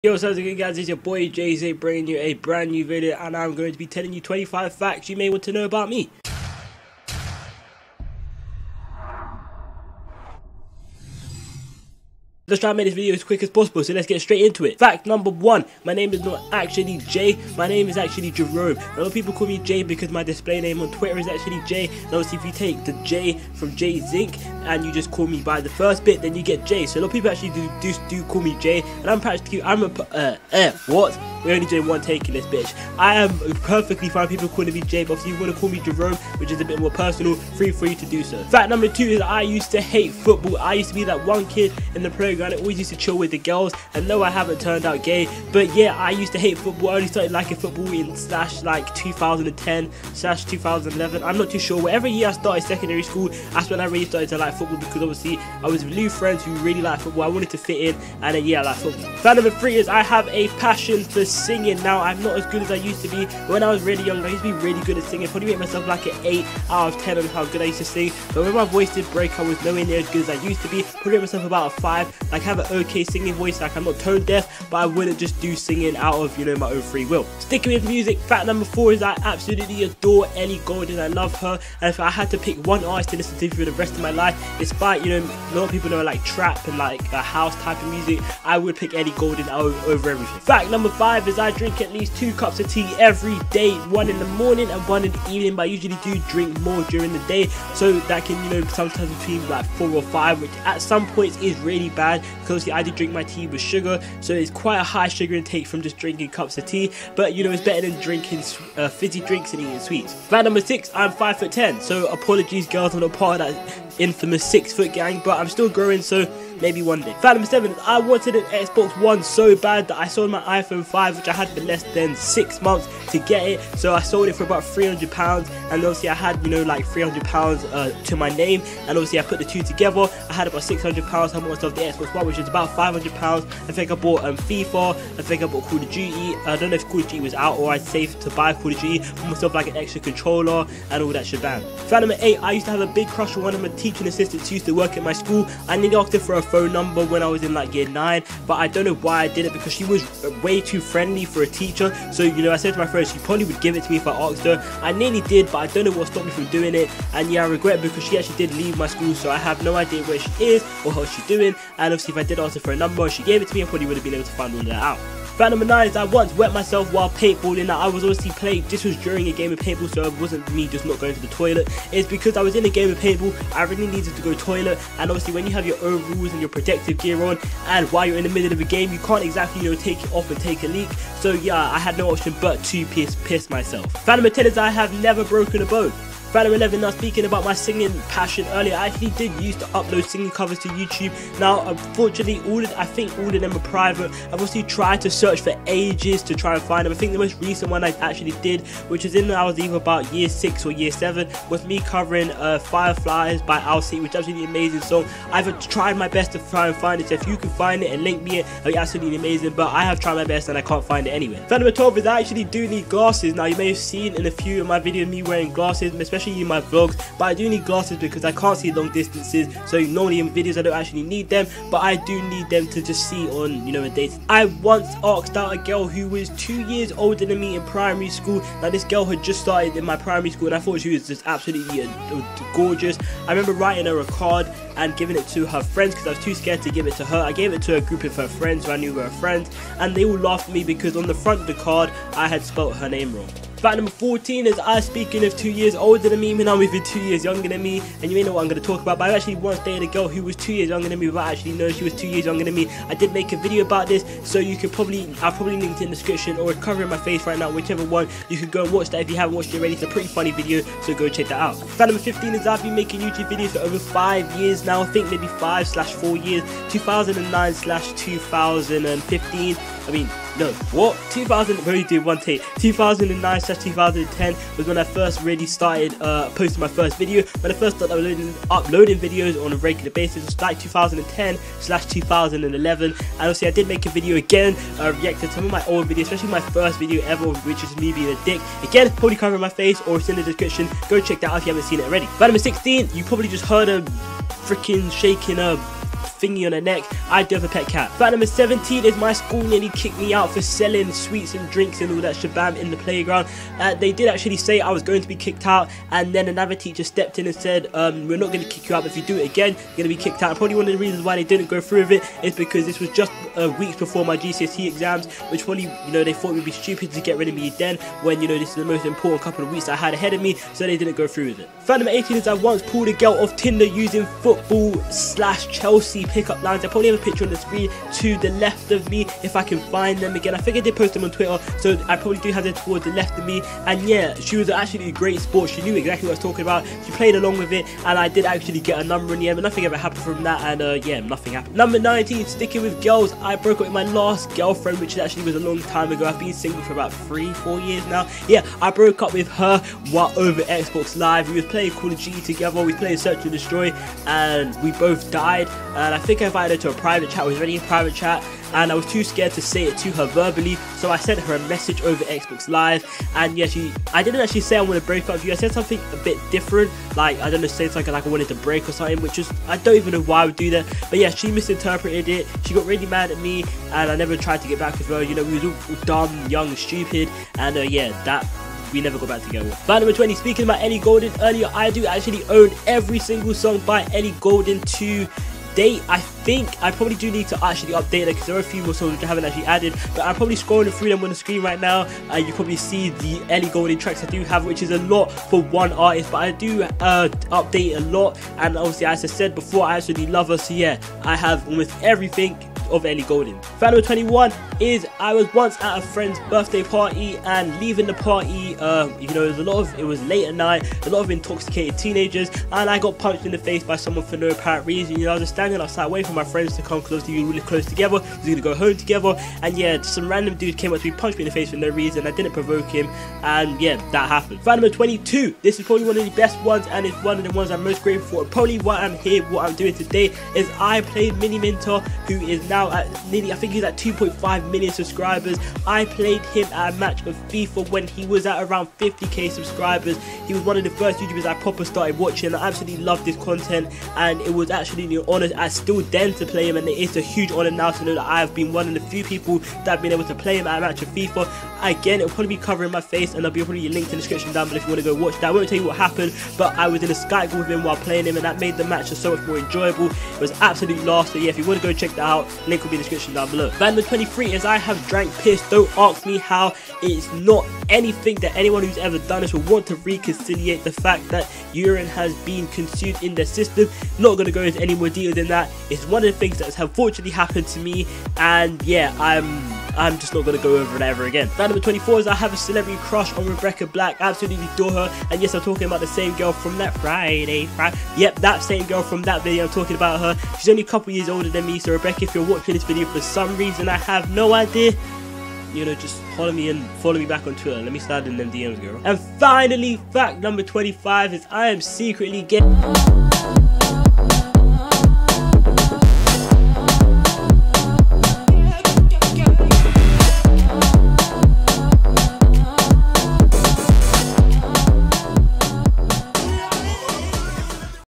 Yo, what's up guys, it's your boy JZ bringing you a brand new video, and I'm going to be telling you 25 facts you may want to know about me. Let's try and make this video as quick as possible, so let's get straight into it. Fact number 1, my name is not actually Jay, my name is actually Jerome. A lot of people call me Jay because my display name on Twitter is actually Jay. Now obviously if you take the J from Jay Zinc and you just call me by the first bit, then you get Jay. So a lot of people actually do call me Jay, and what? We're only doing one take in this bitch. I am perfectly fine people calling me Jay, but if you want to call me Jerome, which is a bit more personal, free for you to do so. Fact number 2 is I used to hate football. I used to be that one kid in the playground that always used to chill with the girls, and no, I haven't turned out gay, but yeah, I used to hate football. I only started liking football in like 2010/2011. I'm not too sure. Whatever year I started secondary school, that's when I really started to like football, because obviously I was with new friends who really like football. I wanted to fit in, and then yeah, I like football. Fact number 3 is I have a passion for singing. Now I'm not as good as I used to be. When I was really young, I used to be really good at singing. Probably rate myself like an 8 out of 10 on how good I used to sing, but when my voice did break, I was nowhere near as good as I used to be. Probably rate myself about a 5. Like, I have an okay singing voice, like I'm not tone deaf, but I wouldn't just do singing out of, you know, my own free will. Sticking with music, fact number 4 is I absolutely adore Ellie Goulding. I love her, and if I had to pick one artist to listen to for the rest of my life, despite, you know, a lot of people know like trap and like a house type of music, I would pick Ellie Goulding over everything. Fact number 5 is I drink at least 2 cups of tea every day, 1 in the morning and 1 in the evening, but I usually do drink more during the day, so that can, you know, sometimes between like 4 or 5, which at some points is really bad, because obviously I do drink my tea with sugar, so it's quite a high sugar intake from just drinking cups of tea, but you know, it's better than drinking fizzy drinks and eating sweets. Fact number 6, I'm 5'10", so apologies girls, I'm not part of that infamous 6-foot gang, but I'm still growing, so maybe one day. Fact number 7, I wanted an Xbox One so bad that I sold my iPhone 5, which I had for less than 6 months to get it, so I sold it for about £300, and obviously I had, you know, like £300 to my name, and obviously I put the two together, I had about £600. I bought myself the Xbox One, which is about £500. I think I bought FIFA, I think I bought Call of Duty, I don't know if Call of Duty was out or I'd save to buy Call of Duty, bought myself like an extra controller and all that shebang. Fact number 8, I used to have a big crush on one of my teaching assistants who used to work at my school. I nearly asked her for a phone number when I was in like year 9, but I don't know why I did it, because she was way too friendly for a teacher, so you know, I said to my friend she probably would give it to me if I asked her. I nearly did, but I don't know what stopped me from doing it, and yeah, I regret it because she actually did leave my school, so I have no idea where she is or how she's doing, and obviously if I did ask her for a number and she gave it to me, I probably would have been able to find all that out. Fact number 9 is I once wet myself while paintballing. Now I was obviously playing, this was during a game of paintball, so it wasn't me just not going to the toilet. It's because I was in a game of paintball, I really needed to go toilet, and obviously when you have your own rules and your protective gear on, and while you're in the middle of a game, you can't exactly, you know, take it off and take a leak, so yeah, I had no option but to piss myself. Fact number 10 is I have never broken a bone. Fact number 11, now speaking about my singing passion earlier, I actually did used to upload singing covers to YouTube. Now unfortunately I think all of them are private. I've obviously tried to search for ages to try and find them. I think the most recent one I actually did, which was I was either about year 6 or year 7, was me covering Fireflies by Alcee, which is absolutely amazing song. I've tried my best to try and find it, so if you can find it and link me it, it'll be absolutely amazing, but I have tried my best and I can't find it anywhere. Fact number 12 is I actually do need glasses. Now you may have seen in a few of my videos me wearing glasses, especially in my vlogs, but I do need glasses because I can't see long distances, so normally in videos I don't actually need them, but I do need them to just see on, you know, a date. I once asked out a girl who was 2 years older than me in primary school. Now this girl had just started in my primary school, and I thought she was just absolutely gorgeous. I remember writing her a card and giving it to her friends because I was too scared to give it to her. I gave it to a group of her friends who I knew were her friends, and they all laughed at me because on the front of the card I had spelt her name wrong. Fact number 14 is speaking of 2 years older than me, now even 2 years younger than me, and you may know what I'm going to talk about, but I actually once dated a girl who was 2 years younger than me without actually knowing she was 2 years younger than me. I did make a video about this, so you could I'll probably link it in the description or covering my face right now, whichever one. You can go and watch that if you haven't watched it already. It's a pretty funny video, so go check that out. Fact number 15 is I've been making YouTube videos for over 5 years now, I think maybe 5/4 years, 2009/2015, I mean, no, what? 2000, we only did one take. 2009/2010 was when I first really started posting my first video. When I first started uploading videos on a regular basis, it was like 2010/2011. And obviously I did make a video again, reacting to some of my old videos, especially my first video ever, which is me being a dick. Again, probably covering my face, or it's in the description. Go check that out if you haven't seen it already. Fact number 16, you probably just heard a freaking shaking a thingy on her neck. I do have a pet cat. Fact number 17 is my school nearly kicked me out for selling sweets and drinks and all that shabam in the playground. They did actually say I was going to be kicked out, and then another teacher stepped in and said, we're not going to kick you out, but if you do it again, you're going to be kicked out. And probably one of the reasons why they didn't go through with it is because this was just weeks before my GCSE exams, which probably, you know, they thought it would be stupid to get rid of me then, when, you know, this is the most important couple of weeks I had ahead of me, so they didn't go through with it. Fact number 18 is I once pulled a girl off Tinder using football/Chelsea pickup lines. I probably have a picture on the screen to the left of me if I can find them again. I think I did post them on Twitter, so I probably do have them towards the left of me. And yeah, she was actually a great sport. She knew exactly what I was talking about. She played along with it, and I did actually get a number in the end, but nothing ever happened from that. And yeah, nothing happened. Number 19, sticking with girls, I broke up with my last girlfriend, which actually was a long time ago. I've been single for about 3-4 years now. Yeah, I broke up with her while over Xbox Live. We was playing Call of Duty together. We played Search and Destroy, and we both died. And I think I invited her to a private chat. I was already in private chat, and I was too scared to say it to her verbally, so I sent her a message over Xbox Live. And yeah, I didn't actually say I want to break up with you. I said something a bit different, like, I don't know, say something like I wanted to break or something, which is, I don't even know why I would do that. But yeah, she misinterpreted it. She got really mad at me, and I never tried to get back with her. You know, we was all dumb, young, and stupid, and yeah, we never got back together. Fact number 20, speaking about Ellie Goulding earlier, I do actually own every single song by Ellie Goulding to date. I think I probably do need to actually update it, because there are a few more songs which I haven't actually added, but I'm probably scrolling through them on the screen right now, and you probably see the Ellie Goulding tracks I do have, which is a lot for one artist, but I do update a lot. And obviously, as I said before, I actually love her, so yeah, I have almost everything of Ellie Goulding. Fact number 21 is I was once at a friend's birthday party, and leaving the party, you know, it was late at night, a lot of intoxicated teenagers, and I got punched in the face by someone for no apparent reason. You know, I was just standing outside waiting for my friends to come close to you, really close together. We were gonna go home together, and yeah, some random dude came up to me, punched me in the face for no reason. I didn't provoke him, and yeah, that happened. Fact number 22. This is probably one of the best ones, and it's one of the ones I'm most grateful for. Probably why I'm here, what I'm doing today, is I played Miniminter, who is now at nearly, I think he's at 2.5 million subscribers. I played him at a match of FIFA when he was at around 50k subscribers. He was one of the first YouTubers I proper started watching. I absolutely loved his content, and it was actually an honour I still then to play him, and it's a huge honour now to know that I have been one of the few people that have been able to play him at a match of FIFA. Again, it'll probably be covering my face, and there'll be probably a link in the description down below if you want to go watch that. I won't tell you what happened, but I was in a Skype with him while playing him, and that made the match so much more enjoyable. It was absolutely last. So yeah, if you want to go check that out, link will be in the description down below. Fact number 23 is I have drank piss. Don't ask me how. It's not anything that anyone who's ever done this will want to reconciliate the fact that urine has been consumed in their system. Not going to go into any more detail than that. It's one of the things that has unfortunately happened to me, and yeah, I'm just not going to go over it ever again. Fact number 24 is I have a celebrity crush on Rebecca Black. Absolutely adore her, and yes, I'm talking about the same girl from that Friday. Yep, that same girl from that video. I'm talking about her. She's only a couple years older than me, so Rebecca, if you're watching this video for some reason, I have no idea, you know, just follow me and follow me back on Twitter. Let me slide in them DMs, girl. And finally, fact number 25 is I am secretly getting